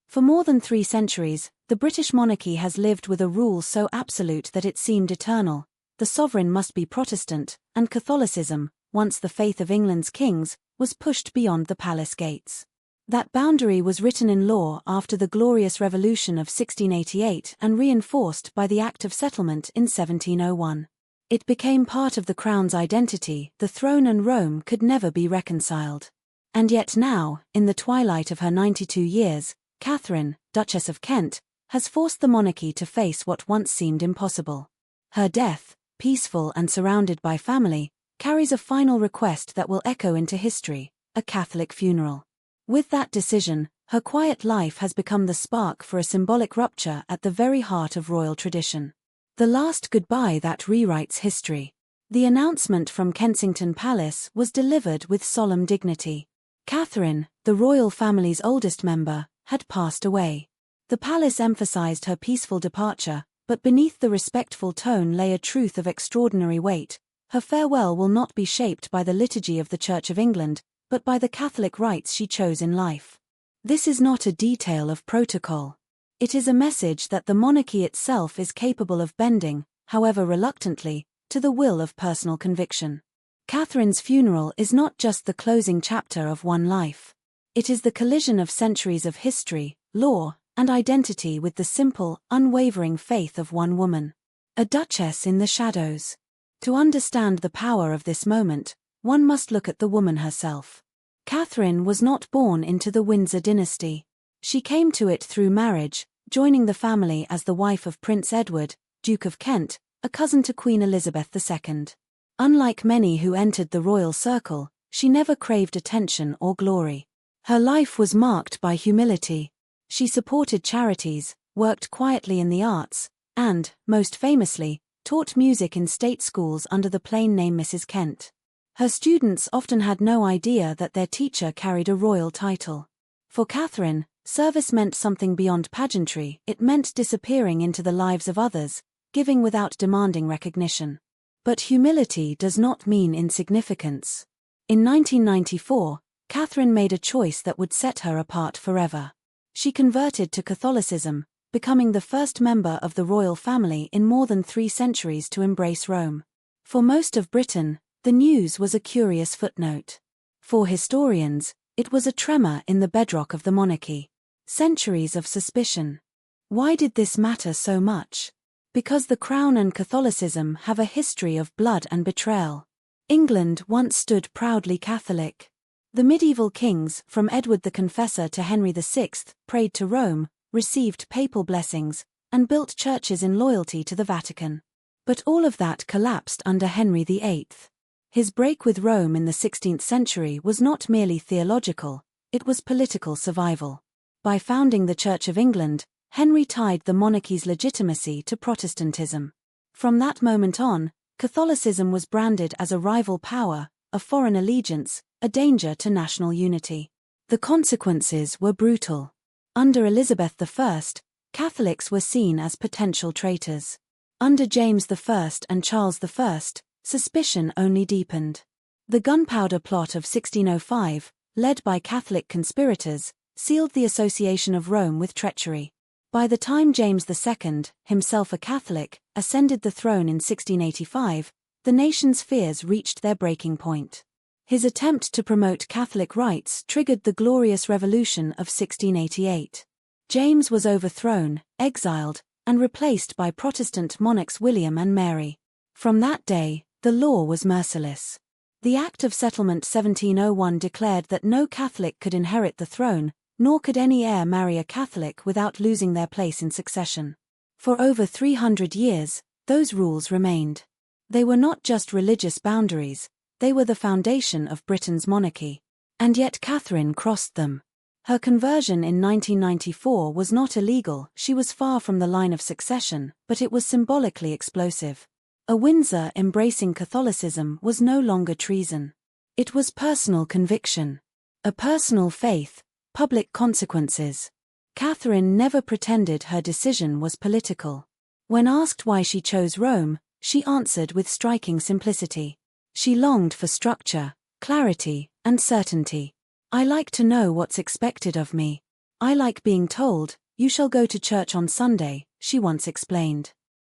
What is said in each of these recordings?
For more than 3 centuries, the British monarchy has lived with a rule so absolute that it seemed eternal. The sovereign must be Protestant, and Catholicism, once the faith of England's kings, was pushed beyond the palace gates. That boundary was written in law after the Glorious Revolution of 1688 and reinforced by the Act of Settlement in 1701. It became part of the Crown's identity. The throne and Rome could never be reconciled. And yet now, in the twilight of her 92 years, Catherine, Duchess of Kent, has forced the monarchy to face what once seemed impossible. Her death, peaceful and surrounded by family, carries a final request that will echo into history: a Catholic funeral. With that decision, her quiet life has become the spark for a symbolic rupture at the very heart of royal tradition. The last goodbye that rewrites history. The announcement from Kensington Palace was delivered with solemn dignity. Catherine, the royal family's oldest member, had passed away. The palace emphasized her peaceful departure, but beneath the respectful tone lay a truth of extraordinary weight. Her farewell will not be shaped by the liturgy of the Church of England, but by the Catholic rites she chose in life. This is not a detail of protocol. It is a message that the monarchy itself is capable of bending, however reluctantly, to the will of personal conviction. Catherine's funeral is not just the closing chapter of one life. It is the collision of centuries of history, law, and identity with the simple, unwavering faith of one woman. A duchess in the shadows. To understand the power of this moment, one must look at the woman herself. Catherine was not born into the Windsor dynasty. She came to it through marriage, joining the family as the wife of Prince Edward, Duke of Kent, a cousin to Queen Elizabeth II. Unlike many who entered the royal circle, she never craved attention or glory. Her life was marked by humility. She supported charities, worked quietly in the arts, and, most famously, taught music in state schools under the plain name Mrs. Kent. Her students often had no idea that their teacher carried a royal title. For Catherine, service meant something beyond pageantry. It meant disappearing into the lives of others, giving without demanding recognition. But humility does not mean insignificance. In 1994, Catherine made a choice that would set her apart forever. She converted to Catholicism, becoming the first member of the royal family in more than 3 centuries to embrace Rome. For most of Britain, the news was a curious footnote. For historians, it was a tremor in the bedrock of the monarchy. Centuries of suspicion. Why did this matter so much? Because the Crown and Catholicism have a history of blood and betrayal. England once stood proudly Catholic. The medieval kings, from Edward the Confessor to Henry VI, prayed to Rome, received papal blessings, and built churches in loyalty to the Vatican. But all of that collapsed under Henry VIII. His break with Rome in the 16th century was not merely theological, it was political survival. By founding the Church of England, Henry tied the monarchy's legitimacy to Protestantism. From that moment on, Catholicism was branded as a rival power, a foreign allegiance, a danger to national unity. The consequences were brutal. Under Elizabeth I, Catholics were seen as potential traitors. Under James I and Charles I, suspicion only deepened. The Gunpowder Plot of 1605, led by Catholic conspirators, sealed the association of Rome with treachery. By the time James II, himself a Catholic, ascended the throne in 1685, the nation's fears reached their breaking point. His attempt to promote Catholic rights triggered the Glorious Revolution of 1688. James was overthrown, exiled, and replaced by Protestant monarchs William and Mary. From that day, the law was merciless. The Act of Settlement 1701 declared that no Catholic could inherit the throne, nor could any heir marry a Catholic without losing their place in succession. For over 300 years, those rules remained. They were not just religious boundaries, they were the foundation of Britain's monarchy. And yet Catherine crossed them. Her conversion in 1994 was not illegal, she was far from the line of succession, but it was symbolically explosive. A Windsor embracing Catholicism was no longer treason. It was personal conviction. A personal faith, public consequences. Catherine never pretended her decision was political. When asked why she chose Rome, she answered with striking simplicity. She longed for structure, clarity, and certainty. I like to know what's expected of me. "I like being told, 'You shall go to church on Sunday,'" she once explained.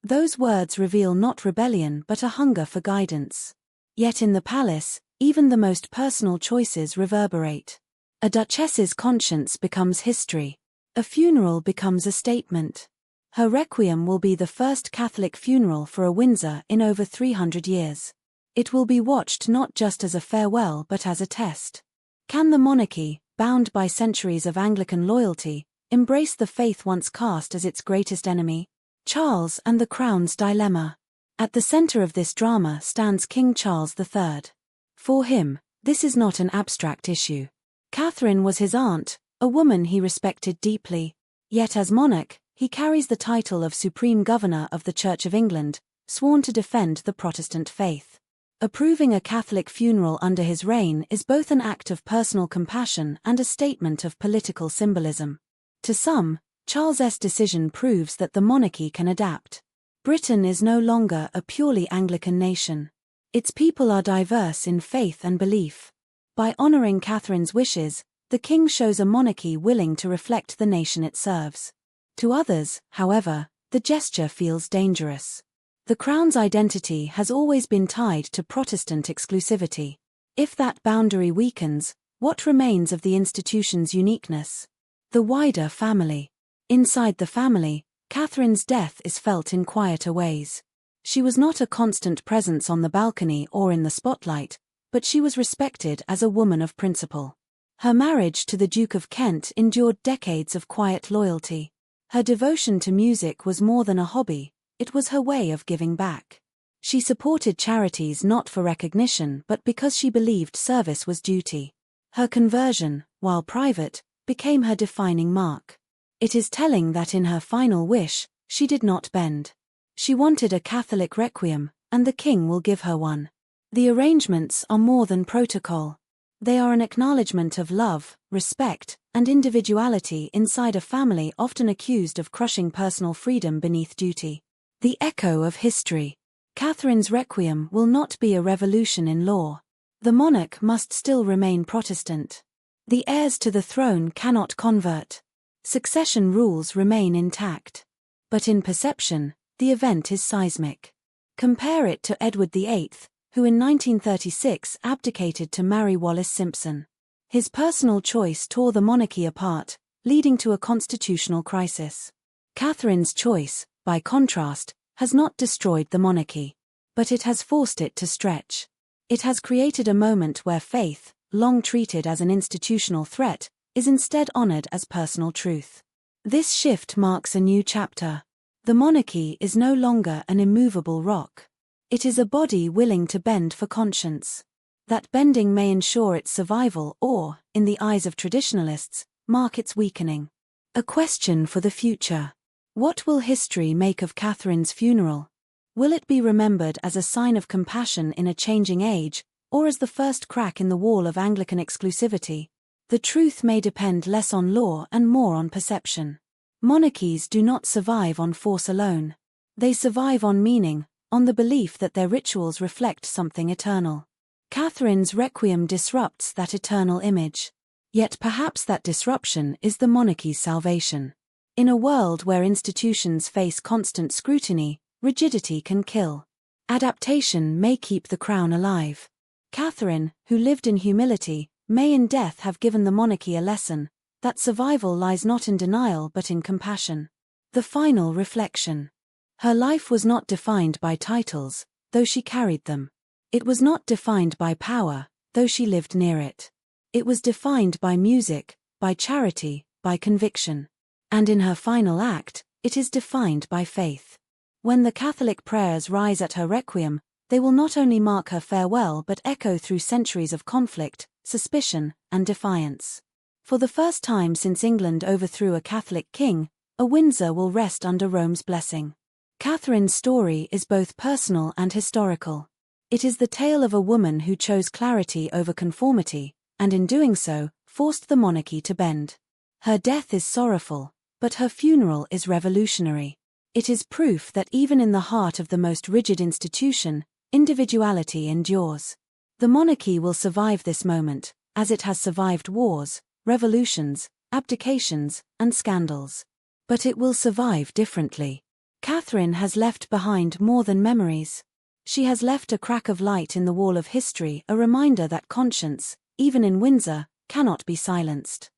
Those words reveal not rebellion but a hunger for guidance. Yet in the palace, even the most personal choices reverberate. A duchess's conscience becomes history. A funeral becomes a statement. Her requiem will be the first Catholic funeral for a Windsor in over 300 years. It will be watched not just as a farewell but as a test. Can the monarchy, bound by centuries of Anglican loyalty, embrace the faith once cast as its greatest enemy? Charles and the Crown's dilemma. At the center of this drama stands King Charles III. For him, this is not an abstract issue. Catherine was his aunt, a woman he respected deeply. Yet as monarch, he carries the title of Supreme Governor of the Church of England, sworn to defend the Protestant faith. Approving a Catholic funeral under his reign is both an act of personal compassion and a statement of political symbolism. To some, Charles's decision proves that the monarchy can adapt. Britain is no longer a purely Anglican nation. Its people are diverse in faith and belief. By honoring Catherine's wishes, the king shows a monarchy willing to reflect the nation it serves. To others, however, the gesture feels dangerous. The Crown's identity has always been tied to Protestant exclusivity. If that boundary weakens, what remains of the institution's uniqueness? The wider family. Inside the family, Catherine's death is felt in quieter ways. She was not a constant presence on the balcony or in the spotlight, but she was respected as a woman of principle. Her marriage to the Duke of Kent endured decades of quiet loyalty. Her devotion to music was more than a hobby, it was her way of giving back. She supported charities not for recognition but because she believed service was duty. Her conversion, while private, became her defining mark. It is telling that in her final wish, she did not bend. She wanted a Catholic requiem, and the king will give her one. The arrangements are more than protocol. They are an acknowledgement of love, respect, and individuality inside a family often accused of crushing personal freedom beneath duty. The echo of history. Catherine's requiem will not be a revolution in law. The monarch must still remain Protestant. The heirs to the throne cannot convert. Succession rules remain intact. But in perception, the event is seismic. Compare it to Edward VIII, who in 1936 abdicated to marry Wallis Simpson. His personal choice tore the monarchy apart, leading to a constitutional crisis. Catherine's choice, by contrast, has not destroyed the monarchy. But it has forced it to stretch. It has created a moment where faith, long treated as an institutional threat, is instead honored as personal truth. This shift marks a new chapter. The monarchy is no longer an immovable rock. It is a body willing to bend for conscience. That bending may ensure its survival or, in the eyes of traditionalists, mark its weakening. A question for the future. What will history make of Catherine's funeral? Will it be remembered as a sign of compassion in a changing age, or as the first crack in the wall of Anglican exclusivity? The truth may depend less on law and more on perception. Monarchies do not survive on force alone. They survive on meaning, on the belief that their rituals reflect something eternal. Catherine's requiem disrupts that eternal image. Yet perhaps that disruption is the monarchy's salvation. In a world where institutions face constant scrutiny, rigidity can kill. Adaptation may keep the crown alive. Catherine, who lived in humility, may in death have given the monarchy a lesson, that survival lies not in denial but in compassion. The final reflection. Her life was not defined by titles, though she carried them. It was not defined by power, though she lived near it. It was defined by music, by charity, by conviction. And in her final act, it is defined by faith. When the Catholic prayers rise at her requiem, they will not only mark her farewell but echo through centuries of conflict, suspicion, and defiance. For the first time since England overthrew a Catholic king, a Windsor will rest under Rome's blessing. Catherine's story is both personal and historical. It is the tale of a woman who chose clarity over conformity, and in doing so, forced the monarchy to bend. Her death is sorrowful, but her funeral is revolutionary. It is proof that even in the heart of the most rigid institution, individuality endures. The monarchy will survive this moment, as it has survived wars, revolutions, abdications, and scandals. But it will survive differently. Catherine has left behind more than memories. She has left a crack of light in the wall of history, a reminder that conscience, even in Windsor, cannot be silenced.